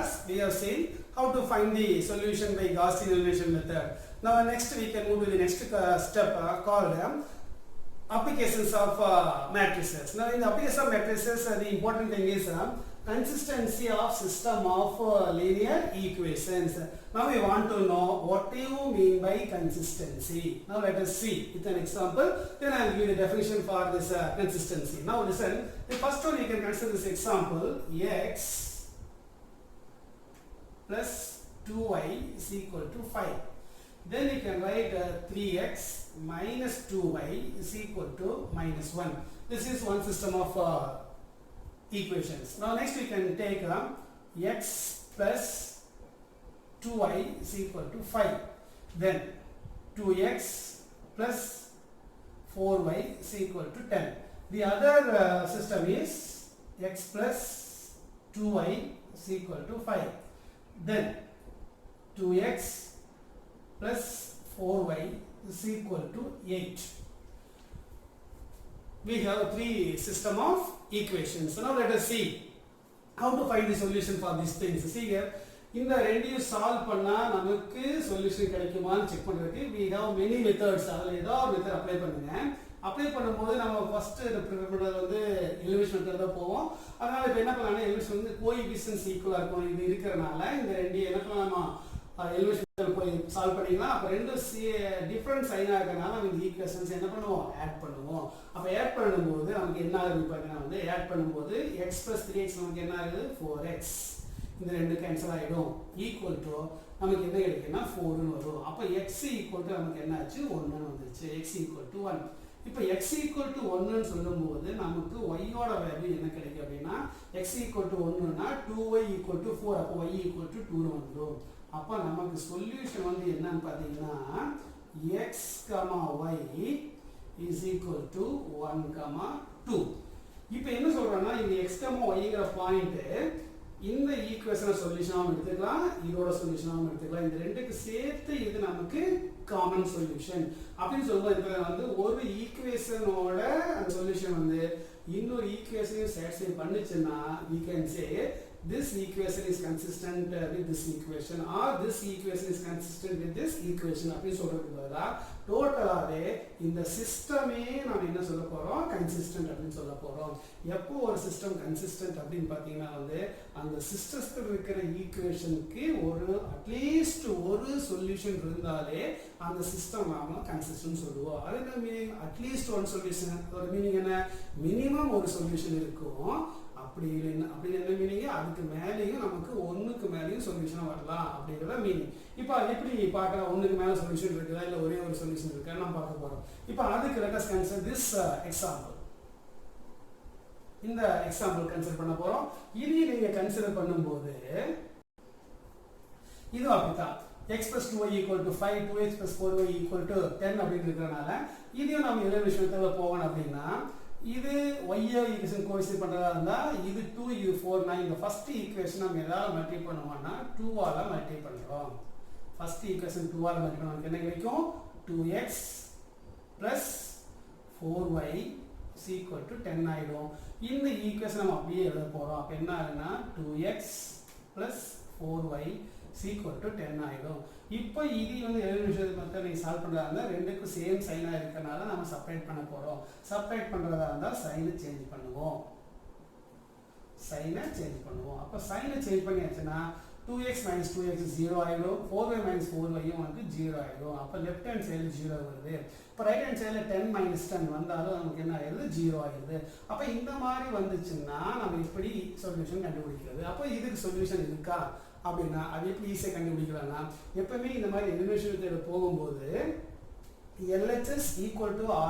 class we have seen how to find the solution by Gaussian elimination method. Now next we can move to the next step called applications of matrices. Now in the application of matrices, the important thing is consistency of system of linear equations. Now we want to know what do you mean by consistency. Now let us see with an example, then I will give you the definition for this consistency. Now listen, the first one you can consider this example, x plus 2y is equal to 5. Then you can write 3x minus 2y is equal to minus 1. This is one system of equations. Now next we can take x plus 2y is equal to 5. Then 2x plus 4y is equal to 10. The other system is x plus 2y is equal to 5. Then 2x plus 4y is equal to 8. We have three system of equations. So now let us see how to find the solution for these things. See here, இந்த ரெண்டையும் solve பண்ணா நமக்கு solution கிடைக்குமான்னு check பண்றதுக்கு we have many methods. அதுல ஏதோ ஒரு method apply பண்ணுங்க. அப்ளை பண்ணும்போது நம்ம ஃபர்ஸ்ட் ப்ரிஃபர் பண்றது வந்து எலிமினேஷன் மெத்தட் தான் போவோம். அதனால இப்போ என்ன பண்ணலாம்னா எலிமினேஷன் வந்து கோஎஃபிஷியன்ட்ஸ் ஈக்குவலா இருக்கும். இது இருக்கறனால இந்த ரெண்டு என்ன பண்ணலாமா எலிமினேஷன் போய் சால்வ் பண்ணிக்கலாம். அப்ப ரெண்டும் டிஃபரண்ட் சைனா இருக்கறனால நம்ம இந்த ஈக்குவேஷன்ஸ் என்ன பண்ணுவோம் ஆட் பண்ணுவோம். அப்ப ஆட் பண்ணும்போது நமக்கு என்ன ஆகுது பாத்தீங்கன்னா வந்து ஆட் பண்ணும்போது x + 3x நமக்கு என்ன ஆகுது 4x. இந்த ரெண்டு கேன்சல் ஆயிடும். ஈக்குவல் டு நமக்கு என்ன கிடைக்கும்னா 4 ன்னு வரும். அப்ப x = நமக்கு என்ன ஆச்சு 1 ன்னு வந்துருச்சு. x = 1. இப்போ x = 1 ன்னு சொல்லும்போது நமக்கு y ஓட வேல்யூ என்ன கிடைக்கும் அப்படினா x = 1 னா 2y = 4. அப்ப y = 2 ன்னு வந்துரும். அப்ப நமக்கு சொல்யூஷன் வந்து என்னன்னு பாத்தீங்கன்னா x, y is equal to 1, 2. இப்போ என்ன சொல்றேன்னா இந்த x, yங்கிற பாயிண்ட் இந்த ஈக்குவேஷனை சொல்யூஷனாவும் எடுத்துக்கலாம், இதோட சொல்யூஷனாவும் எடுத்துக்கலாம். இந்த ரெண்டுக்கு சேர்த்து இது நமக்கு காமன் சொல்யூஷன் அப்படின்னு சொல்லும்போது இப்போ வந்து ஒரு ஈக்குவேஷனோட அந்த சொல்யூஷன் வந்து இன்னொரு ஈக்குவேஷனையும் சாட்டிஸ்ஃபை பண்ணுச்சுன்னா we can say this equation is consistent with this equation or this equation is consistent with this equation அப்படின்னு சொல்றதுக்கு பதிலா டோட்டலாவே இந்த சிஸ்டமே நாம என்ன சொல்ல போறோம் கன்சிஸ்டன்ட் அப்படின்னு சொல்ல போறோம். எப்போ ஒரு சிஸ்டம் கன்சிஸ்டன்ட் அப்படின்னு பாத்தீங்கன்னா வந்து அந்த சிஸ்டத்துல இருக்கிற ஈக்குவேஷனுக்கு ஒரு அட்லீஸ்ட் ஒரு சொல்யூஷன் இருந்தாலே அந்த சிஸ்டம் நாம கன்சிஸ்டன்ட் சொல்லுவோம். அது என்ன மீனிங் அட்லீஸ்ட் ஒன் சொல்யூஷன். ஒரு மீனிங் என்ன மினிமம் ஒரு சொல்யூஷன் இருக்கும். அப்படி என்ன மீனிங் அதுக்கு மேலேயும் நமக்கு ஒண்ணுக்கு மேலேயும் சொல்யூஷன் வரலாம் அப்படிங்கறத மீனிங். இப்போ எப்படி பார்க்கலாம் ஒண்ணுக்கு மேல சொல்யூஷன் இருக்குதா இல்ல ஒரே ஒரு சொல்யூஷன் இருக்கா நம்ம பார்க்க போறோம். இப்போ அதுக்கு let us consider this example. இந்த எக்ஸாம்பிள் கன்சிடர் பண்ண போறோம். இனி நீங்க கன்சிடர் பண்ணும்போது இது அப்படிதான் x + 2y = 5, 2x + 4y = 10 அப்படி இருக்கறனால இதையும் நாம எலிமினேஷன் மெத்தட்ல போவோம் அப்படினா இது y ஈக்குவேஷன் கோஎஃபிஷியன்ட் பண்றதா இருந்தா இது 2 இது 4 னா இந்த ஃபர்ஸ்ட் ஈக்குவேஷன் நம்ம எதால மல்டிப்ளை பண்ணுவோம்னா 2 ஆல மல்டிப்ளை பண்றோம். ஃபர்ஸ்ட் ஈக்குவேஷன் 2 ஆல மல்டிப்ளை பண்ணா நமக்கு என்ன கிடைக்கும் 2x + 4y = 10 ஆயிடும். இந்த ஈக்குவேஷன் நம்ம அப்படியே எழுத போறோம். அப்ப என்ன ஆகும்னா 2x + 4y = 10 ஆயிடும். இப்போ இது வந்து எலிமினேஷன் மெத்தட் நீங்க சால்வ் பண்றதா இருந்தா ரெண்டுக்கும் சேம் சைனா இருக்கனால நாம செப்பரேட் பண்ண போறோம். செப்பரேட் பண்றதா இருந்தா சைனை சேஞ்ச் பண்ணுவோம். அப்ப சைனை சேஞ்ச் பண்ணியாச்சுனா 2x - 2x 0 ஆயிடும். 4y - 4y வந்து 0 ஆயிடும். அப்ப லெஃப்ட் ஹேண்ட் சைடுல 0 வருது. இப்ப ரைட் ஹேண்ட் சைடுல 10 - 10 வந்தாலும் நமக்கு என்ன ஆயிருது 0 ஆயிருது. அப்ப இந்த மாதிரி வந்துச்சுன்னா நம்ம இப்படி சொல்யூஷன் கண்டுபிடிக்கிறது. அப்ப இதுக்கு சொல்யூஷன் இருக்கா அப்படின்னா அது எப்படி ஈஸியா கண்டுபிடிக்கலாம்னா எப்பவுமே இந்த மாதிரி எலிமினேஷன் மெத்தட் போகும்போது LHS =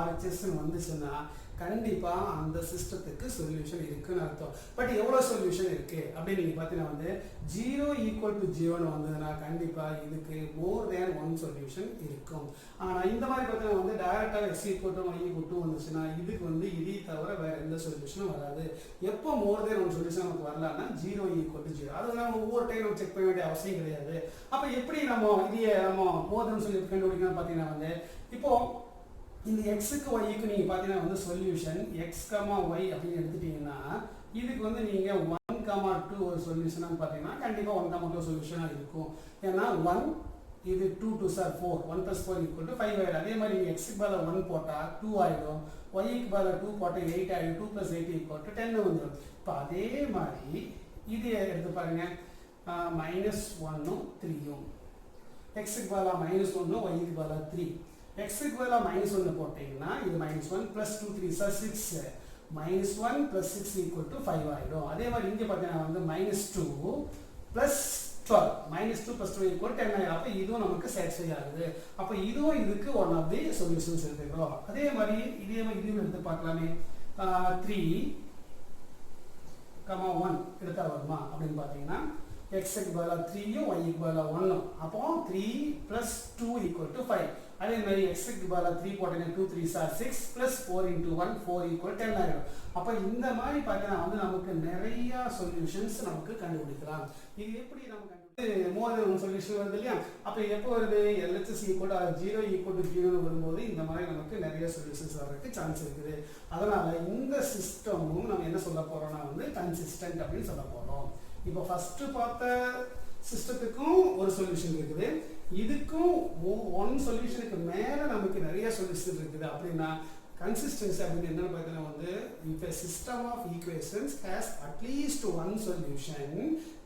RHS வந்துச்சுன்னா கண்டிப்பா அந்த சிஸ்டத்துக்கு சொல்யூஷன் இருக்குன்னு அர்த்தம். பட் எவ்வளவு சொல்யூஷன் இருக்கு அப்படி நீங்க பாத்தீங்கன்னா வந்து 0 = 0 வந்ததுன்னா கண்டிப்பா இதுக்கு மோர் தேன் ஒன் சொல்யூஷன் இருக்கும். ஆனா இந்த மாதிரி பார்த்தீங்கன்னா வந்து டைரக்டா x = y = வந்துச்சுன்னா இதுக்கு வந்து இதை தவிர வேற எந்த சொல்யூஷனும் வராது. எப்போ மோர் தேன் ஒன் சொல்யூஷன் நமக்கு வரலாம்னா 0 = 0. அது நம்ம ஒவ்வொரு டைம் நம்ம செக் பண்ண வேண்டிய அவசியம் கிடையாது. அப்ப எப்படி நம்ம இதைய நம்ம மோர் தேன் சொல்யூஷன் கண்டுபிடிக்கணும் பாத்தீங்கன்னா வந்து இப்போ இந்த x க்கு y க்கு நீங்க பாத்தீங்கன்னா வந்து சொல்யூஷன் x, y அப்படி எடுத்துட்டீங்கன்னா இதுக்கு வந்து நீங்கள் 1,2 ஒரு சொல்யூஷனாக பார்த்தீங்கன்னா கண்டிப்பாக 1,2 சொல்யூஷனாக இருக்கும். ஏன்னா 1 இது 2 2 சார் 4 1 + 4 = 5 ஆயிடும். அதே மாதிரி நீங்கள் எக்ஸுக்கு பதிலாக 1 போட்டால் 2 ஆகிடும், ஒய்க்கு பதிலாக 2 போட்டால் 8 ஆகிடும், 2 + 8 = 10 வந்துடும். இப்போ அதே மாதிரி இது எடுத்து பாருங்க, -1ம் 3யும் எக்ஸுக்கு பதிலாக -1 ஒய்க்கு பதிலாக 3. எக்ஸுக்கு பதிலாக -1 போட்டிங்கன்னா இது -1 + 2 3 சார் 6 -1 + 6 = 5 ஆகிடும். அதே மாதிரி இங்கே பார்த்தீங்கன்னா வந்து -2 + 12 -2 + 2 = 10 ஆயிடும். அப்போ இதுவும் நமக்கு சாட்டிஸ்ஃபை ஆகுது. அப்போ இதுவும் இதுக்கு ஒன் ஆஃப் தி சொல்யூஷன்ஸ் எடுத்துக்கிறோம். அதே மாதிரி இதையும் எடுத்து பார்க்கலாமே, 3, 1 எடுத்தா வருமா அப்படின்னு பார்த்தீங்கன்னா எக்ஸுக்கு பதிலாக 3யும் ஒய்க்கு பதிலாக 1ம். அப்போ 3 + 2 = 5. அதே மாதிரி எக்ஸுக்கு பதிலாக 3 போட்டீங்கன்னா 2 3 சார் 6 + 4 × 1 4 = 10 ஆகிடும். அப்போ இந்த மாதிரி பார்த்தீங்கன்னா வந்து நமக்கு நிறைய சொல்யூஷன்ஸ் நமக்கு கண்டுபிடிக்கலாம். இது எப்படி நம்ம மோர் தென் ஒன் சொல்யூஷன் வருது இல்லையா? அப்போ எப்போ வருது? LHS = 0 = 0 வரும்போது இந்த மாதிரி நமக்கு நிறைய சொல்யூஷன்ஸ் வர்றதுக்கு சான்ஸ் இருக்குது. அதனால இந்த சிஸ்டமும் நம்ம என்ன சொல்ல போறோம்னா வந்து கன்சிஸ்டன்ட் அப்படின்னு சொல்ல போறோம். இப்போ ஃபர்ஸ்ட் பார்த்த சிஸ்டத்துக்கும் ஒரு சொல்யூஷன் இருக்குது, இதுக்கும் ஒன் சொல்யூஷனுக்கு மேலே நமக்கு நிறைய சொல்யூஷன் இருக்குது. அப்படின்னா கன்சிஸ்டன்சி அப்படின்னு என்னன்னு பார்த்தீங்கன்னா வந்து if a system of equations has at least one solution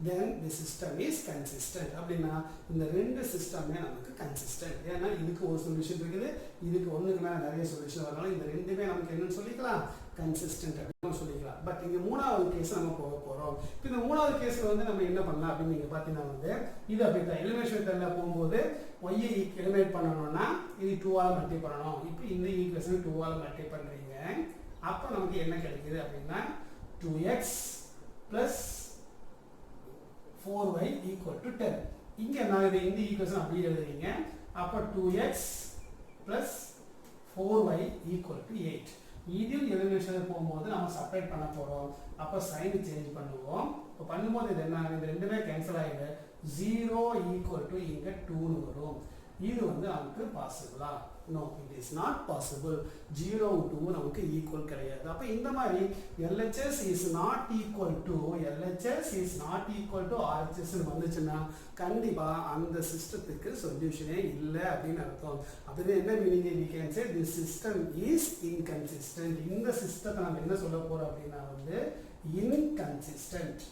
then the system is consistent. அப்படின்னா இந்த ரெண்டு சிஸ்டமே நமக்கு கன்சிஸ்டன்ட். ஏன்னா இதுக்கு ஒரு சொல்யூஷன் இருக்குது, இதுக்கு ஒன்றுக்கு மேலே நிறைய சொல்யூஷன் வரனால இந்த ரெண்டுமே நமக்கு என்னன்னு சொல்லிக்கலாம், கன்சிஸ்டன்ட் அப்படின்னு சொல்லிக்கலாம். பட் இங்கே மூணாவது கேஸ் நம்ம போக போகிறோம். இப்போ இந்த மூணாவது கேஸில் வந்து நம்ம என்ன பண்ணலாம் அப்படின்னு நீங்கள் பார்த்தீங்கன்னா வந்து இது அப்படி தான் எலிமினேஷன் மெத்தடில் போகும்போது ஒய்யை எலிமினேட் பண்ணணும்னா இது 2ஆல் மல்டிப்ளை பண்ணணும். இப்போ இந்த ஈக்குவேஷன் 2ஆல் மல்டிப்ளை பண்ணுறீங்க. அப்போ நமக்கு என்ன கிடைக்குது அப்படின்னா 2x + 4y = 10. இங்கே நான் இந்த ஈக்குவேஷன் அப்படியே எழுதுறீங்க. அப்போ 2x + 4y = 8. இதில் எலிமினேஷன் போகும்போது நம்ம செப்பரேட் பண்ண போகிறோம். அப்போ சைன் சேஞ்ச் பண்ணுவோம். இப்போ பண்ணும்போது இது என்ன, இந்த ரெண்டுமே கேன்சல் ஆகிடு, 0 = இங்கே 2ன்னு வரும். இது வந்து நமக்கு பாசிபிளா? No, it is not possible. 0 2 நமக்கு ஈக்குவல் கிடையாது. அப்போ இந்த மாதிரி LHS is not equal to RHS வந்துச்சுன்னா கண்டிப்பாக அந்த சிஸ்டத்துக்கு சொல்யூஷனே இல்லை அப்படின்னு அர்த்தம். அதுவே என்ன meaning? we can say this system is inconsistent. இந்த சிஸ்டத்தை நம்ம என்ன சொல்ல போறோம் அப்படின்னா வந்து inconsistent.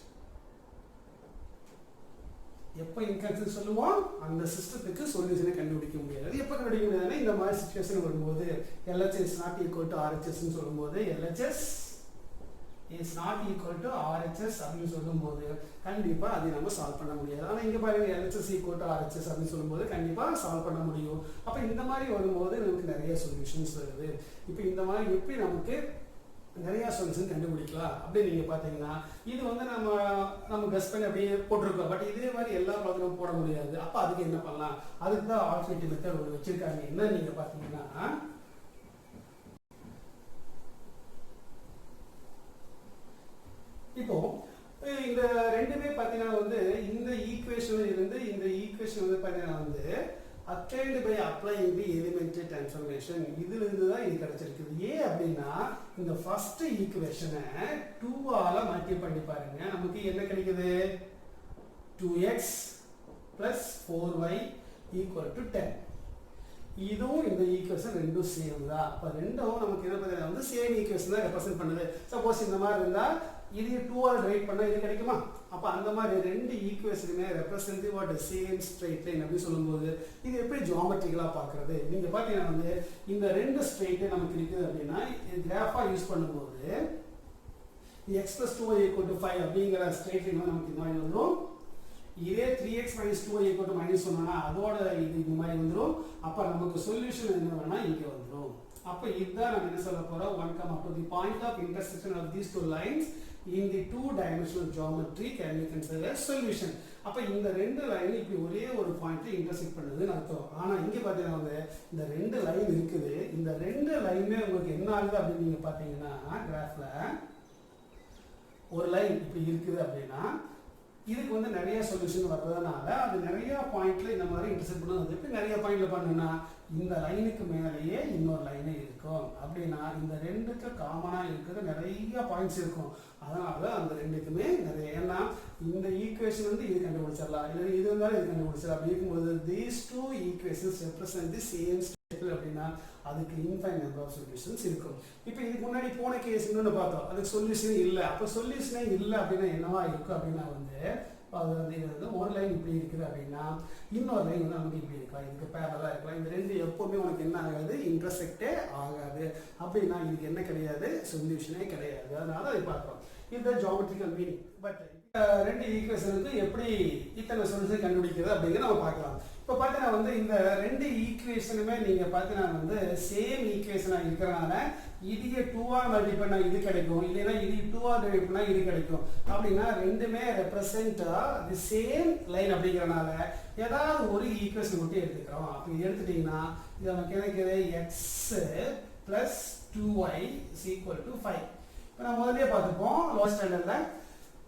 எப்போ இன்கன்சிஸ்டன்ட் சொல்லுவோம்? அந்த சிஸ்டத்துக்கு சொல்யூஷனை கண்டுபிடிக்க முடியாது. எப்போ கண்டுபிடிக்க முடியாதுன்னா இந்த மாதிரி சிச்சுவேஷன் வரும்போது LHS is not equal to RHS சொல்லும்போது LHS is not equal to RHS அப்படின்னு சொல்லும்போது கண்டிப்பாக அதை நம்ம சால்வ் பண்ண முடியாது. ஆனால் இங்கே பாருங்க LHS = RHS அப்படின்னு சொல்லும்போது கண்டிப்பாக சால்வ் பண்ண முடியும். அப்போ இந்த மாதிரி வரும்போது நமக்கு நிறைய சொல்யூஷன்ஸ் வருது. இப்போ இந்த மாதிரி எப்படி நமக்கு நிறைய சொல்யூஷன் கண்டுபிடிக்கலாம் அப்படின்னு நீங்கள் பார்த்தீங்கன்னா இது வந்து நம்ம கெஸ் பண்ணி அப்படியே போட்டிருக்கோம். பட் இதே மாதிரி எல்லா ப்ராப்ளமும் போட முடியாது. அப்போ அதுக்கு என்ன பண்ணலாம்? அதுக்கு தான் ஆல்டர்னேட்டிவ் மெத்தட் ஒன்று வச்சிருக்காங்க. என்ன நீங்கள் பார்த்தீங்கன்னா இப்போ இந்த ரெண்டுமே பார்த்தீங்கன்னா வந்து இந்த ஈக்குவேஷன் இருந்து இந்த ஈக்குவேஷன் வந்து பார்த்தீங்கன்னா வந்து obtained by applying the elementary transformation இதிலிருந்து தான் இது கிடைச்சிருக்குது. ஏன் அப்படின்னா இந்த ஃபர்ஸ்ட் ஈக்குவேஷனை 2ஆல மல்டிப்ளை பண்ணி பாருங்க, நமக்கு என்ன கிடைக்குது? 2x + 4y = 10. இதுவும் இந்த ஈக்குவேஷன் ரெண்டும் சேம் தான். அப்போ ரெண்டும் நமக்கு என்ன பண்ணுறது வந்து சேம் ஈக்குவேஷன் தான் ரெப்ரசென்ட் பண்ணுது. சப்போஸ் இந்த மாதிரி இருந்தால் இது 2ஆல் டிவைட் பண்ணால் இது கிடைக்குமா? அப்போ அந்த மாதிரி ரெண்டு ஈக்குவேஷனுமே representative of the same straight line அப்படின்னு சொல்லும்போது இது எப்படி ஜியோமெட்ரிக்கலாக பார்க்குறது? நீங்கள் பார்த்தீங்கன்னா வந்து இந்த ரெண்டு ஸ்ட்ரெயிட்டே நமக்கு இருக்குது அப்படின்னா கிராஃபாக யூஸ் பண்ணும்போது x + 2y = 5 அப்படிங்கிற ஸ்ட்ரெயிட் லைன் நமக்கு இந்த மாதிரி வந்துடும். இதே 3x - 2y = -1 அதோட இது இந்த மாதிரி வந்துடும். அப்போ நமக்கு சொல்யூஷன் என்ன வேணா இங்கே வந்துடும். அப்போ இதுதான் நம்ம என்ன சொல்ல போகிறோம்? 1 come up to the point of intersection of these two lines in the two-dimensional geometry can be considered as solution. அப்போ இந்த ரெண்டு லைன் இப்படி ஒரே ஒரு பாயிண்ட்ல இன்டர்செக்ட் பண்ணுதுன்னு அர்த்தம். ஆனால் இங்கே பார்த்தீங்கன்னா வந்து இந்த ரெண்டு லைன் இருக்குது. இந்த ரெண்டு லைனுமே உங்களுக்கு என்ன ஆகுது அப்படின்னு நீங்கள் பார்த்தீங்கன்னா கிராஃபில் ஒரு லைன் இப்படி இருக்குது அப்படின்னா இதுக்கு வந்து நிறைய சொல்யூஷன் வர்றதுனால அது நிறைய பாயிண்ட்ல இந்த மாதிரி இன்டர்செக்ட் பண்ணதுக்கு நிறைய பாயிண்ட்ல பண்ணுனா இந்த லைனுக்கு மேலேயே இன்னொரு லைனே இருக்கும். அப்படின்னா இந்த ரெண்டுக்கு காமனா இருக்கிற நிறைய பாயிண்ட்ஸ் இருக்கும். அதனால அந்த ரெண்டுக்குமே நிறைய, ஏன்னா இந்த ஈக்குவேஷன் வந்து இது கண்டுபிடிச்சிடலாம், இல்லை இது இருந்தாலும் இது கண்டுபிடிச்சிடலாம். அப்படி இருக்கும்போது these two equations represent the same state அப்படின்னா அதுக்கு இன்ஃபைனைட் நம்பர் ஆஃப் சொல்யூஷன்ஸ் இருக்கும். இப்போ இதுக்கு முன்னாடி போன கேஸ் இன்னொன்று பார்த்தோம், அதுக்கு சொல்யூஷனே இல்லை. அப்போ சொல்யூஷனே இல்லை அப்படின்னா என்னவா இருக்கும் அப்படின்னா வந்து அது வந்து ஒரு லைன் இப்படி இருக்குது அப்படின்னா இன்னொரு லைன் வந்து நமக்கு இப்படி இருக்கலாம், இதுக்கு பேரலாக இருக்கலாம். இந்த ரெண்டு எப்போவுமே உனக்கு என்ன ஆகாது, இன்டர்செக்டே ஆகாது. அப்படின்னா இதுக்கு என்ன கிடையாது, சொல்யூஷனே கிடையாது. அதனால அதை பார்க்குறோம். இந்த ஜியோமெட்ரிக்கல் மீனிங். பட் ரெண்டு ஈக்குவேஷனுக்கு எப்படி இத்தனை சொல்யூஷன் கண்டுபிடிக்கிறது அப்படிங்கிறத நம்ம பார்க்கலாம். இப்போ பார்த்தீங்கன்னா வந்து இந்த ரெண்டு ஈக்குவேஷனுமே நீங்கள் பார்த்தீங்கன்னா வந்து சேம் ஈக்குவேஷனாக இருக்கிறனால இது 2ஆ மல்டிப்ளை பண்ணா இது கிடைக்கும், இல்லைன்னா இது 2ஆ டிவைட் பண்ணா இது கிடைக்கும். அப்படின்னா ரெண்டுமே ரெப்ரசென்ட் தி சேம் லைன் அப்படிங்கிறனால ஏதாவது ஒரு ஈக்குவேஷன் மட்டும் எடுத்துக்கிறோம். அப்படி எடுத்துட்டீங்கன்னா இது நமக்கு கிடைக்கிறது X plus 2y is equal to 5. இப்போ நான் முதலே பார்த்துப்போம் லோவர் ஸ்டாண்டர்டில்.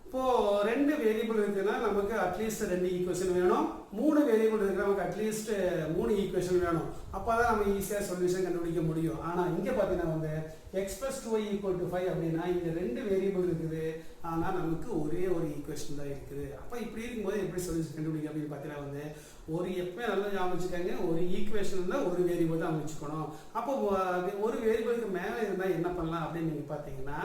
இப்போ ரெண்டு வேரியபிள் இருக்குன்னா நமக்கு அட்லீஸ்ட் ரெண்டு ஈக்குவேஷன் வேணும். மூணு வேரியபிள் இருக்கு நமக்கு அட்லீஸ்ட் 3 ஈக்குவேஷன் வேணும். அப்போதான் நம்ம ஈஸியாக சொல்யூஷன் கண்டுபிடிக்க முடியும். ஆனால் இங்கே பார்த்தீங்கன்னா வந்து X plus 2y equal to 5 அப்படின்னா இங்கே ரெண்டு வேரியபிள் இருக்குது, ஆனால் நமக்கு ஒரே ஒரு ஈக்குவேஷன் தான் இருக்குது. அப்போ இப்படி இருக்கும்போது எப்படி சொல்யூஷன் கண்டுபிடிக்க அப்படின்னு பார்த்தீங்கன்னா வந்து ஒரு எப்பவுமே நல்லா ஞாபகம் வச்சுக்காங்க, ஒரு ஈக்குவேஷன் தான் ஒரு வேரியபிள் தான் அமைச்சுக்கணும். அப்போ ஒரு வேரியபிளுக்கு மேலே இருந்தால் என்ன பண்ணலாம் அப்படின்னு நீங்கள் பார்த்தீங்கன்னா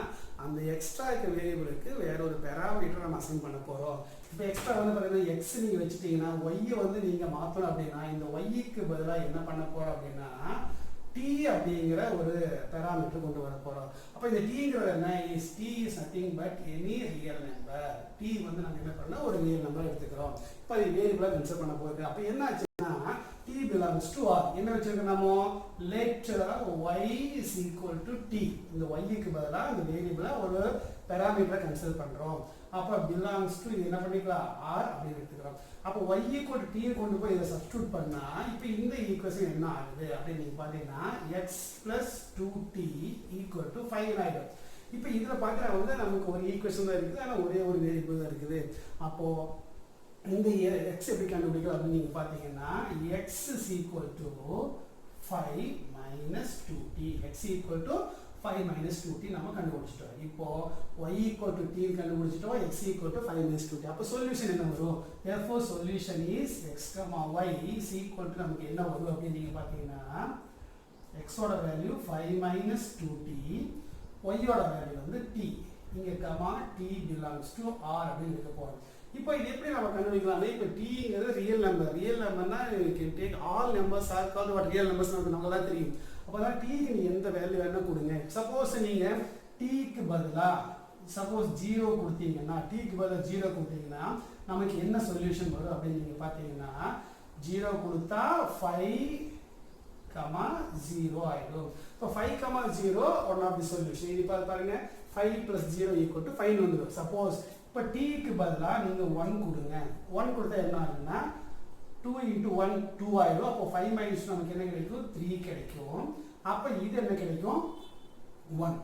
அந்த எக்ஸ்ட்ரா இருக்க வேரியபிளுக்கு வேற ஒரு பெராமீட்டர் நம்ம அசைன் பண்ண போகிறோம். இப்போ எக்ஸ்ட்ரா வந்து பார்த்தீங்கன்னா எக்ஸ் நீங்கள் வச்சுட்டீங்கன்னா ஒய்யை வந்து நீங்கள் மாற்றணும் அப்படின்னா இந்த ஒய்க்கு பதிலாக என்ன பண்ண போகிறோம் அப்படின்னா டி அப்படிங்கிற ஒரு பெராமீட்டர் கொண்டு வர போகிறோம். அப்போ இந்த டீங்கிறது என்ன, T is nothing but any real number. T வந்து நம்ம என்ன பண்ணோம், ஒரு ரியல் நம்பர் எடுத்துக்கிறோம். இப்போ அது வேரியபிளாக கன்சிடர் பண்ண போகுது. அப்போ என்ன ஆச்சுன்னா டி பிலாங்ஸ் டு ஆர். என்ன வச்சிருக்கோம் நம்ம, let y is equal to t. இந்த yக்கு பதிலாக இந்த வேரியபிளை ஒரு பெராமீட்டரை கன்சிடர் பண்ணுறோம். அப்போ பிலாங்ஸ் டு இது என்ன பண்ணிக்கலாம், ஆர் அப்படின்னு எடுத்துக்கிறோம். அப்போ y equal to t கொண்டு போய் இதை சப்ஸ்டியூட் பண்ணா இப்போ இந்த ஈக்குவேஷன் என்ன ஆகுது அப்படின்னு நீங்க பார்த்தீங்கன்னா x plus 2t equal to 5 ஆயிடும். இப்போ இதில் பார்த்தீங்கன்னா வந்து நமக்கு ஒரு ஈக்குவேஷன் தான் இருக்குது, ஆனால் ஒரே ஒரு வேரியபிள் தான் இருக்குது. அப்போ இந்த x எப்படி கண்டுபிடிக்கும் அப்படின்னு நீங்க பார்த்தீங்கன்னா x is equal to 5 minus 2t. x equal to 5 minus 2t நம்ம கண்டுபிடிச்சிட்டோம். இப்போ y equal to t கண்டுபிடிச்சிட்டோம், x equal to 5 minus 2t. அப்போ சொல்யூஷன் என்ன வரும், therefore solution is x, y is equal to நமக்கு என்ன வரும் அப்படின்னு நீங்க பார்த்தீங்கன்னா x ஓட வேல்யூ 5 minus 2t, y ஓட வேல்யூ வந்து t. இங்க comma t belongs to r அப்படின்னு இருக்க போறோம். இப்போ இது எப்படி நம்ம கண்டுபிடிக்கலாம், இப்போ tங்கிறது ரியல் நம்பர். ரியல் நம்பர்னா you can take all numbers are called what real numbers நமக்கு நல்லா தெரியும். அப்போதான் டீக்கு நீ எந்த வேல்யூ வேணா கொடுங்க. சப்போஸ் நீங்க டீக்கு பதிலா சப்போஸ் 0 கொடுத்தீங்கன்னா, டீக்கு பதிலாக 0 கொடுத்தீங்கன்னா நமக்கு என்ன சொல்யூஷன் வரும் அப்படின்னு நீங்க பார்த்தீங்கன்னா 0 கொடுத்தா 5,0 ஆயிடும். இப்போ 5,0 ஒன் ஆஃப் தி சொல்யூஷன். இது பாருங்க 5 plus 0 equal to 5 வந்துடும். சப்போஸ் இப்போ டீக்கு பதிலாக நீங்க 1 கொடுங்க. 1 கொடுத்தா என்ன ஆகுதுன்னா 2 into 1 2 ஆயிடும். அப்போ 5 minus நமக்கு என்ன கிடைக்கும், 3 கிடைக்கும். அப்போ இது என்ன கிடைக்கும், 1.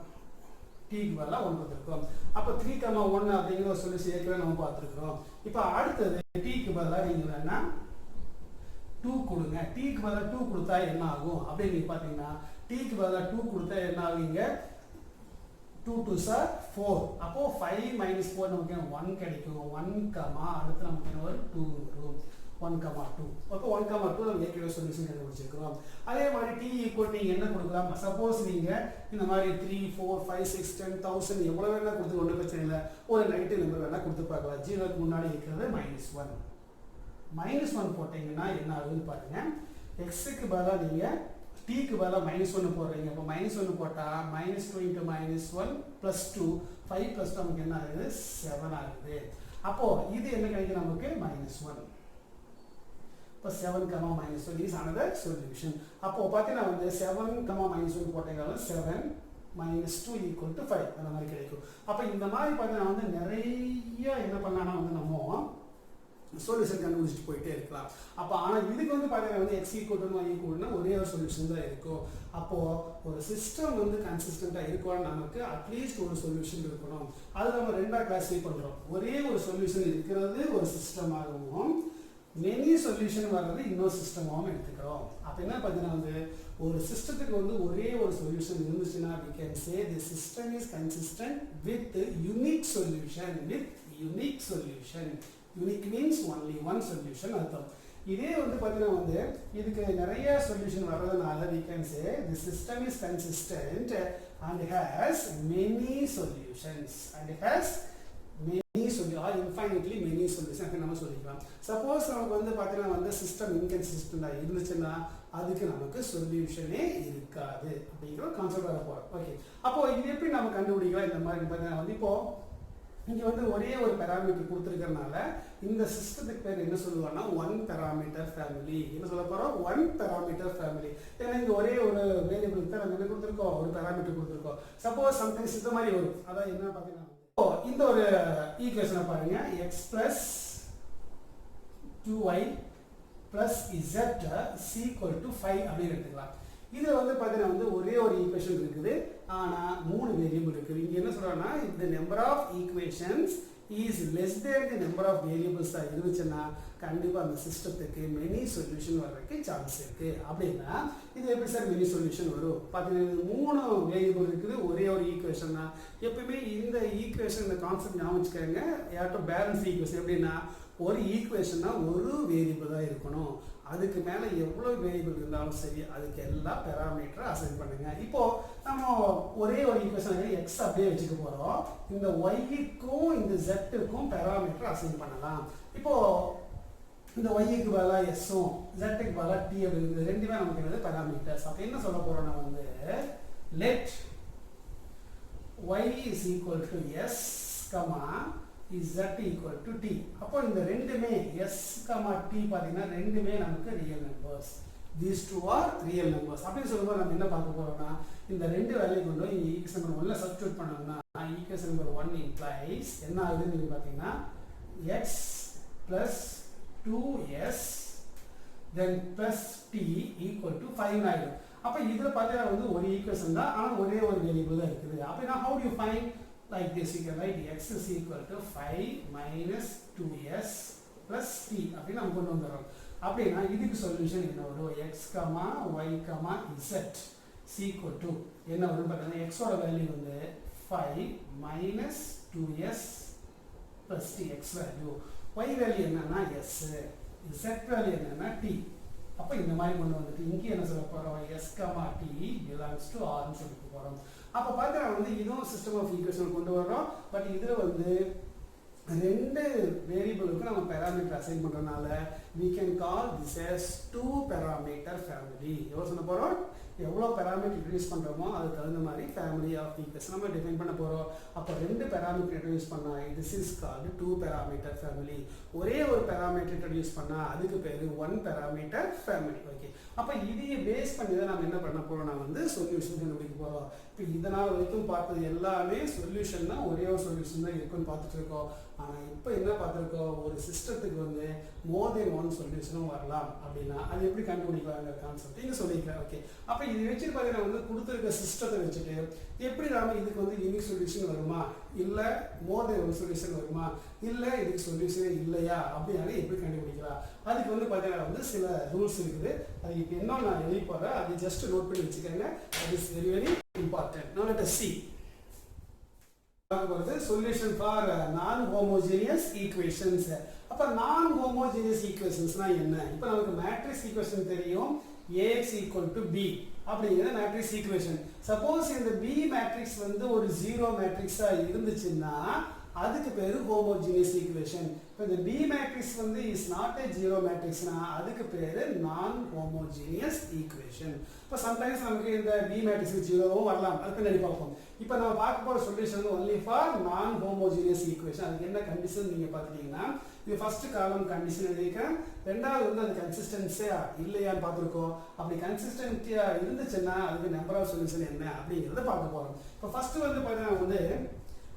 டீக்கு பதிலாக 1 கொடுத்துருக்கோம். அப்போ 3,1 அப்படிங்கிற ஒரு சொல்யூஷன் ஏற்கனவே நம்ம பார்த்துருக்கிறோம். இப்போ அடுத்தது டீக்கு பதிலாக நீங்க வேணா 2 கொடுங்க. டீக்கு பதிலாக 2 கொடுத்தா என்ன ஆகும் அப்படின்னு நீங்க பார்த்தீங்கன்னா டீக்கு பதிலாக 2 கொடுத்தா என்ன ஆகுங்க, 2 2s are 4. அப்போ 5 minus 4 நமக்கு 1 கிடைக்கும். 1, அடுத்து நமக்கு என்ன வரும், 2 வரும். 1,2. அப்போ 1,2 நம்ம ஏற்கனவே சொல்யூஷன் கண்டுபிடிச்சிருக்கிறோம். அதே மாதிரி t ஈக்குவல் நீங்க என்ன கொடுக்கலாம், சப்போஸ் நீங்க இந்த மாதிரி 3 4 5 6 10,000 எவ்வளவு வேணா கொடுத்து ஒன்றும் பிரச்சனை இல்லை, ஒரு நெகட்டிவ் நம்பர் வேணா கொடுத்து பார்க்கலாம். 0க்கு முன்னாடி இருக்கிறது -1. -1 போட்டீங்கன்னா என்ன ஆகுதுன்னு பாருங்க. x-க்கு பதிலாக நீங்க t-க்கு பதிலாக -1 போடுறீங்க. அப்போ -1 போட்டா -2 into -1 plus 2 5 plus 2 நமக்கு என்ன ஆகுது, 7 ஆகுது. அப்போ இது என்ன கிடைக்கும் நமக்கு, -1. இப்போ 7, -1 is another solution. அப்போ பார்த்தீங்கன்னா வந்து 7, -1 போட்டீங்கன்னா 7 minus 2 equal to 5 அந்த மாதிரி கிடைக்கும். அப்போ இந்த மாதிரி பார்த்தீங்கன்னா வந்து நிறைய என்ன பண்ணலாம்னா வந்து நம்ம சொல்யூஷன் கண்டுபிடிச்சிட்டு போயிட்டே இருக்கலாம். அப்போ ஆனால் இதுக்கு வந்து பார்த்தீங்கன்னா வந்து எக்ஸ் ஈக்குவல்னா ஈக்குவல்னா ஒரே ஒரு சொல்யூஷன் தான் இருக்கும். அப்போது ஒரு சிஸ்டம் வந்து கன்சிஸ்டண்ட்டாக இருக்கணும், நமக்கு அட்லீஸ்ட் ஒரு சொல்யூஷன் இருக்கணும். அது நம்ம ரெண்டாக கிளாஸிஃபை பண்ணுறோம். ஒரே ஒரு சொல்யூஷன் இருக்கிறது ஒரு சிஸ்டமாகவும், மெனி சொல்யூஷன் வர்றது இன்னொரு சிஸ்டமாகவும் எடுத்துக்கிறோம். அப்போ என்ன பார்த்தீங்கன்னா வந்து ஒரு சிஸ்டத்துக்கு வந்து ஒரே ஒரு சொல்யூஷன் இருந்துச்சுன்னா we can say the system is consistent with unique solution. Unique means only one solution அர்த்தம். இதே வந்து பார்த்தீங்கன்னா வந்து இதுக்கு நிறைய சொல்யூஷன் வர்றதுனால we can say the system is consistent and has many solutions or infinitely many solutions நம்ம சொல்லிக்கலாம். சப்போஸ் நமக்கு வந்து பார்த்தீங்கன்னா வந்து சிஸ்டம் இன்கன்சிஸ்டண்டாக இருந்துச்சுன்னா அதுக்கு நமக்கு சொல்யூஷனே இருக்காது அப்படிங்கிற கான்செப்ட் வர போகிறோம். ஓகே, அப்போ இது எப்படி நம்ம கண்டுபிடிக்கலாம்? இந்த மாதிரி பார்த்தீங்கன்னா வந்து இப்போ இங்கே வந்து ஒரே ஒரு பெராமீட்டர் கொடுத்துருக்கறனால இந்த சிஸ்டத்துக்கு பேர் என்ன சொல்லுவாங்கன்னா ஒன் பெராமீட்டர் ஃபேமிலி. என்ன சொல்ல போகிறோம்? One parameter family. ஏன்னா இங்கே ஒரே ஒரு வேரியபிள் தான் நம்ம என்ன கொடுத்துருக்கோம், ஒரு பெராமீட்டர் கொடுத்துருக்கோம். சப்போஸ் சம்டைம்ஸ் இந்த மாதிரி வரும். அதான் என்ன பார்த்தீங்கன்னா இந்த ஒரு ஈக்குவேஷனை பாருங்க, X plus 2y plus z equal to 5 அப்படின்னு எடுத்துக்கலாம். இது வந்து பார்த்தீங்கன்னா வந்து ஒரே ஒரு ஈக்குவேஷன் இருக்குது, ஆனால் 3 வேரியபிள் இருக்குது. இங்கே என்ன சொல்கிறாங்கன்னா இந்த number of equations is less than the number of variables தான் இருந்துச்சுன்னா கண்டிப்பாக அந்த சிஸ்டத்துக்கு மெனி சொல்யூஷன் வர்றதுக்கு சான்ஸ் இருக்குது. அப்படின்னா இது எப்படி சார் மெனி சொல்யூஷன் வரும்? பார்த்தீங்கன்னா 3 வேரியபிள் இருக்குது, ஒரே ஒரு ஈக்குவேஷன் தான். எப்பவுமே இந்த ஈக்குவேஷன் இந்த கான்செப்ட் ஞாபகம் வச்சுக்கோங்க. யார்ட்டோ பேலன்ஸ் ஈக்குவேஷன் எப்படின்னா ஒரு ஈக்குவேஷன்னா ஒரு வேரியபிள் தான் இருக்கணும். அதுக்கு மேலே எவ்வளோ வேரியபிள் இருந்தாலும் சரி அதுக்கு எல்லா பெராமீட்டரை அசைன் பண்ணுங்க. இப்போ நம்ம ஒரே ஒரு ஈக்குவேஷன் எக்ஸ் அப்படியே வச்சுக்க போகிறோம். இந்த ஒய்க்கும் இந்த ஜெட்டுக்கும் பெராமீட்டர் அசைன் பண்ணலாம். இப்போ இந்த ஒய்க்கு பதிலாக எஸ்ஸும் ஜெட்டுக்கு பதிலாக டி அப்படிங்கிறது ரெண்டுமே நமக்கு என்னது பெராமீட்டர்ஸ். அப்போ என்ன சொல்ல போகிறோம்னா வந்து let Y is equal to S comma is z equal to t. அப்போ இந்த ரெண்டுமே s, t பார்த்தீங்கன்னா ரெண்டுமே நமக்கு real numbers. these two are real numbers. அப்படி சொல்லும்போது நம்ம என்ன பார்க்க போறோம்னா இந்த ரெண்டு வேல்யூ கொண்டு போய் ஈக்குவேஷன் நம்பர் 1ல சப்ஸ்டிட்யூட் பண்ணோம்னா ஈக்குவேஷன் நம்பர் 1 implies என்ன ஆகுதுன்னு நீங்க பார்த்தீங்கன்னா x plus 2s then plus t equal to 5 ஆயிடும். அப்போ இதுல பார்த்தீங்கன்னா வந்து ஒரு ஈக்குவேஷன் தான், ஆனால் ஒரே ஒரு வேரியபிள் தான் இருக்குது. அப்படின்னா how do you find? Like this, you can write x is equal to 5 minus 2s plus t அப்படின்னு நம்ம கொண்டு வந்துடுறோம். அப்படின்னா இதுக்கு சொல்யூஷன் என்ன வரும்? x, y, z equal to என்ன வரும் பார்த்தீங்கன்னா x ஓட வேல்யூ வந்து 5 minus 2s plus t x value, y value என்னன்னா s, z வேல்யூ என்னன்னா t. அப்போ இந்த மாதிரி கொண்டு வந்துட்டு இங்கே என்ன சொல்ல போகிறோம்? s, t belongs to r ன்னு சொல்லிட்டு போகிறோம். அப்போ பார்த்தா வந்து இதுவும் சிஸ்டம் ஆஃப் ஈக்குவேஷன் கொண்டு வரோம். பட் இதில் வந்து ரெண்டு வேரியபிளுக்கு நம்ம பெராமீட்டர் அசைன் பண்ணுறதுனால we can call this as 2 parameter family. எவ்வளோ சொல்ல போகிறோம்? எவ்வளோ பெராமீட்டர் இன்ட்ரடியூஸ் பண்ணுறோமோ அதுக்கு தகுந்த மாதிரி ஃபேமிலி ஆஃப் ஈக்குவேஷன் நம்ம டிஃபைன் பண்ண போகிறோம். அப்போ ரெண்டு பெராமீட்டர் இன்ட்ரடியூஸ் பண்ணால் this is called 2 parameter family. ஒரே ஒரு பெராமீட்டர் இன்ட்ரடியூஸ் பண்ணால் அதுக்கு பேர் 1 parameter family. ஓகே, அப்போ இதையே பேஸ் பண்ணி தான் நம்ம என்ன பண்ண போகிறோம்? நான் வந்து சொல்யூஷன் கண்டுபிடிக்க போகிறோம். இப்போ இதனால் வரைக்கும் பார்த்தது எல்லாமே சொல்யூஷன்னா ஒரே ஒரு சொல்யூஷன் தான் இருக்குன்னு பார்த்துட்டு இருக்கோம். ஆனால் இப்போ என்ன பார்த்துருக்கோம்? ஒரு சிஸ்டத்துக்கு வந்து மோர் தென் ஒன் சொல்யூஷனும் வரலாம். அப்படின்னா அது எப்படி கண்டுபிடிக்கலாங்கிற கான்செப்ட் இங்கே சொல்லிக்கிறேன். ஓகே, அப்போ இது வச்சு பார்த்தீங்கன்னா வந்து கொடுத்துருக்க சிஸ்டத்தை வச்சுட்டு எப்படி நாம இதுக்கு வந்து யூனிக் சொல்யூஷன் வருமா, இல்லை மோர் தென் ஒன் சொல்யூஷன் வருமா, இல்லை இதுக்கு சொல்யூஷனே இல்லையா அப்படின்னாலே எப்படி கண்டுபிடிக்கலாம்? அதுக்கு வந்து பார்த்தீங்கன்னா வந்து சில ரூல்ஸ் இருக்குது. அது இப்போ என்ன நான் எழுதி போகிறேன், அதை ஜஸ்ட் நோட் பண்ணி வச்சுக்கோங்க. அது is very very important. Now let us see. Solution for non-homogeneous equations. அப்ப non-homogeneous equationsனா என்ன? இப்போ நமக்கு மேட்ரிக்ஸ் ஈக்குவேஷன் தெரியும், ax equal to b அப்படிங்கிற மேட்ரிக்ஸ் ஈக்குவேஷன். சப்போஸ் இந்த b மேட்ரிக்ஸ் வந்து ஒரு ஜீரோ மேட்ரிக்ஸா இருந்துச்சுன்னா அதுக்கு பேரு ஹோமோஜீனியஸ் ஈக்குவேஷன். இப்போ இந்த b மேட்ரிக்ஸ் வந்து இஸ் நாட் a ஜீரோ மேட்ரிக்ஸ்னா அதுக்கு பேரு நான் ஹோமோஜீனியஸ் ஈக்குவேஷன். இப்போ சம்டைம்ஸ் நமக்கு இந்த b மேட்ரிக்ஸ் ஜீரோவும் வரலாம், அது பின்னாடி பார்ப்போம். இப்போ நம்ம பார்க்க போற சொல்யூஷன் வந்து ஒன்லி ஃபார் நான் ஹோமோஜீனியஸ் ஈக்குவேஷன். அதுக்கு என்ன கண்டிஷன் நீங்க பார்த்துட்டீங்கன்னா இது ஃபர்ஸ்ட் காலம் கண்டிஷன் எழுதிக்கிறேன், ரெண்டாவது வந்து அது கன்சிஸ்டன்சியா இல்லையான்னு பார்த்துருக்கோம். அப்படி கன்சிஸ்டன்சியா இருந்துச்சுன்னா அதுக்கு நம்பர் ஆஃப் சொல்யூஷன் என்ன அப்படிங்கிறத பார்க்க போறோம். இப்போ ஃபர்ஸ்ட் வந்து பார்த்தீங்கன்னா வந்து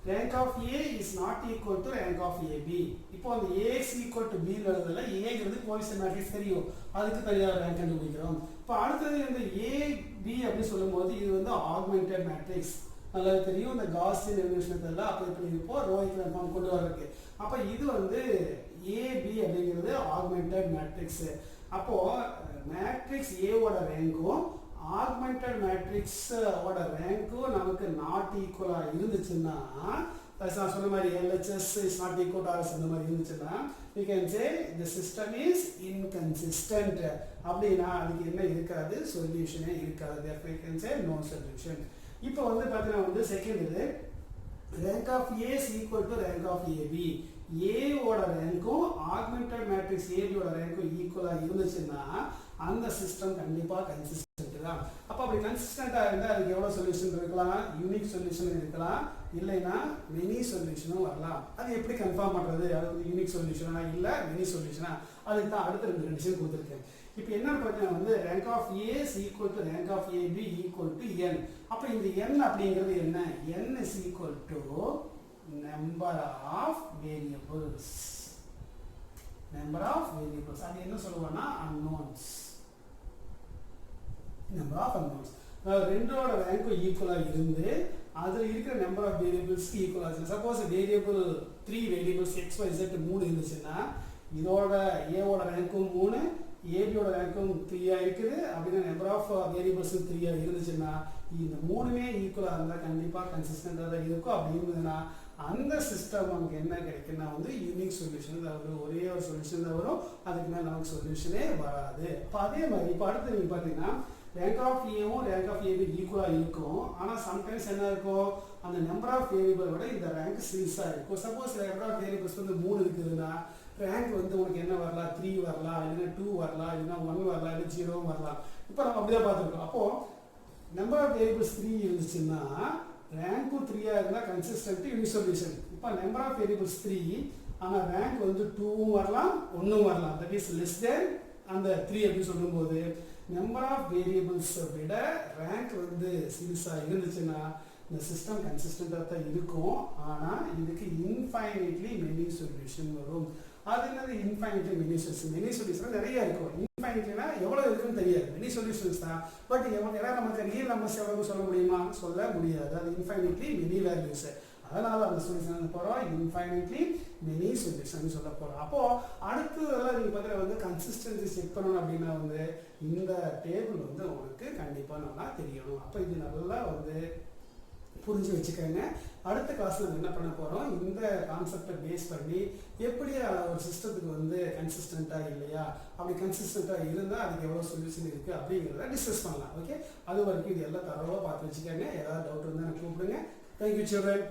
rank of A is not equal to rank of AB. இப்போ அந்த A is equal to B எழுதுறதுல Aங்கிறது கோஎஃபிஷியன்ட் மேட்ரிக்ஸ் தெரியும், அதுக்கு தனியாக ரேங்க் கண்டுபிடிக்கிறோம். இப்போ அடுத்தது இந்த AB அப்படின்னு சொல்லும்போது இது வந்து ஆக்மெண்டட் மேட்ரிக்ஸ், நல்லா தெரியும். இந்த காஸியன் எலிமினேஷன் மெத்தட்ல அப்ளை பண்ணிருப்போம் ரோ ஈக்குவலன்ட் ஃபார்ம் கொண்டு வரதுக்கு. அப்போ இது வந்து AB அப்படிங்கிறது ஆக்மெண்டட் மேட்ரிக்ஸ். அப்போ மேட்ரிக்ஸ் A ஓட ரேங்கும் ஆக்மெண்டட் மேட்ரிக்ஸ் ஓட ரேங்க்கும் நமக்கு நாட் ஈக்குவலா இருந்துச்சுன்னா, நான் சொன்ன மாதிரி LHS is not equal to RS அந்த மாதிரி இருந்துச்சுன்னா we can say the system is inconsistent. அப்படின்னா அதுக்கு என்ன இருக்காது, சொல்யூஷனே இருக்காது. therefore we can say no solution. இப்போ வந்து பார்த்தீங்கன்னா வந்து செகண்ட் இது rank of A is equal to rank of AB. A ஓட ரேங்க்கும் ஆக்மெண்டட் மேட்ரிக்ஸ் AB ஓட ரேங்க்கும் ஈக்குவலா இருந்துச்சுன்னா அந்த சிஸ்டம் கண்டிப்பா கன்சிஸ்டன்ட் தான். அப்ப அப்படி கன்சிஸ்டன்ட்டா இருந்தா அதுக்கு எவ்வளவு சொல்யூஷன் இருக்கலாம், யூனிக் சொல்யூஷன் இருக்கலாம், இல்லைன்னா மெனி சொல்யூஷனும் வரலாம். அது எப்படி கன்ஃபார்ம் பண்றது, அது யூனிக் சொல்யூஷனா இல்ல மெனி சொல்யூஷனா, அதுக்கு தான் அடுத்த ரெண்டு கண்டிஷன் கொடுத்துருக்கேன். இப்போ என்ன பார்த்தீங்கன்னா வந்து rank of A is equal to rank of AB equal to n. அப்ப இந்த n அப்படிங்கிறது என்ன, n is equal to number of variables. number of variables அது என்ன சொல்லுவாங்கன்னா unknowns. number of unknowns ரெண்டோட ரேங்க்கும் ஈக்குவலா இருந்து அதுல இருக்கிற நம்பர் ஆஃப் வேரியபிள்ஸ்க்கு ஈக்குவலா இருக்கு. Suppose variable 3 variables x y z 3 இருந்துச்சுன்னா இதோட A ஓட ரேங்க்கும் 3 AB ஓட ரேங்க்கும் 3 இருக்குது. அப்படின்னா நம்பர் ஆஃப் வேரியபிள்ஸ் 3 இருந்துச்சுன்னா இந்த மூணுமே ஈக்குவலா இருந்தா கண்டிப்பா கன்சிஸ்டன்ட்டா தான் இருக்கும். அப்படி இருந்ததுன்னா அந்த சிஸ்டம் நமக்கு என்ன கிடைக்குன்னா வந்து யூனிக் சொல்யூஷன் தான் வரும், ஒரே ஒரு சொல்யூஷன் தான் வரும், அதுக்கு மேலே நமக்கு சொல்யூஷனே வராது. இப்போ அதே மாதிரி இப்போ அடுத்து நீங்கள் பார்த்தீங்கன்னா ரேங்க் ஆஃப் ஏவும் ரேங்க் ஆஃப் ஏபி ஈக்குவலாக இருக்கும். ஆனால் சம்டைம்ஸ் என்ன இருக்கும், அந்த நம்பர் ஆஃப் வேரியபிள் விட இந்த ரேங்க் சீரிஸாக இருக்கும். சப்போஸ் நம்பர் ஆஃப் வேரியபிள்ஸ் வந்து 3 இருக்குதுன்னா ரேங்க் வந்து உனக்கு என்ன வரலாம், 3 வரலாம், இல்லைன்னா 2 வரலாம், இல்லைன்னா 1 வரலாம், இல்லை 0 வரலாம். இப்போ நம்ம அப்படியே பார்த்துருக்கோம். அப்போது நம்பர் ஆஃப் வேரியபிள்ஸ் 3 இருந்துச்சுன்னா ரேங்க்கும் 3 இருந்தால் கன்சிஸ்டன்ட் யூனிக் சொல்யூஷன். இப்போ நம்பர் ஆஃப் வேரியபிள்ஸ் 3 ஆனால் ரேங்க் வந்து 2 வரலாம் 1 வரலாம், தட் இஸ் லெஸ் தென் அந்த 3 அப்படின்னு சொல்லும்போது நம்பர் ஆஃப் வேரியபிள்ஸை விட ரேங்க் வந்து சீரியஸாக இருந்துச்சுன்னா இந்த சிஸ்டம் கன்சிஸ்டண்டாக தான் இருக்கும். ஆனால் இதுக்கு இன்ஃபைனைட்லி மெனி சொல்யூஷன் வரும். அது என்னது infinitely many solution, many solution நிறைய இருக்கும். இன்ஃபைனைட்லினா எவ்வளோ இருக்குன்னு தெரியாது, மெனி சொல்யூஷன்ஸ் தான். பட் எல்லாம் நமக்கு ரியல் நம்பர்ஸ் எவ்வளவு சொல்ல முடியுமா, சொல்ல முடியாது. அது இன்ஃபைனைட்லி மெனி வேல்யூஸ். அதனால அந்த சொல்யூஷன் போகிறோம் இன்ஃபைனைட்லி மெனி சொல்யூஷன் சொல்ல போகிறோம். அப்போது அடுத்ததெல்லாம் நீங்கள் பார்த்தீங்கன்னா வந்து கன்சிஸ்டன்சி செக் பண்ணணும் அப்படின்னா வந்து இந்த டேபிள் வந்து உங்களுக்கு கண்டிப்பாக நல்லா தெரியணும். அப்போ இது நல்லா வந்து புரிஞ்சு வச்சுக்கோங்க. அடுத்த கிளாஸ்ல நம்ம என்ன பண்ண போறோம், இந்த கான்செப்டை பேஸ் பண்ணி எப்படி ஒரு சிஸ்டத்துக்கு வந்து கன்சிஸ்டண்டா இல்லையா, அப்படி கன்சிஸ்டண்டா இருந்தால் அதுக்கு எவ்வளோ சொல்யூஷன் இருக்கு அப்படிங்கிறத டிஸ்கஸ் பண்ணலாம். ஓகே, அது வரைக்கும் இது எல்லாம் தரவாக பார்த்து வச்சுக்கோங்க. ஏதாவது டவுட் இருந்தால் கூப்பிடுங்க. Thank you children.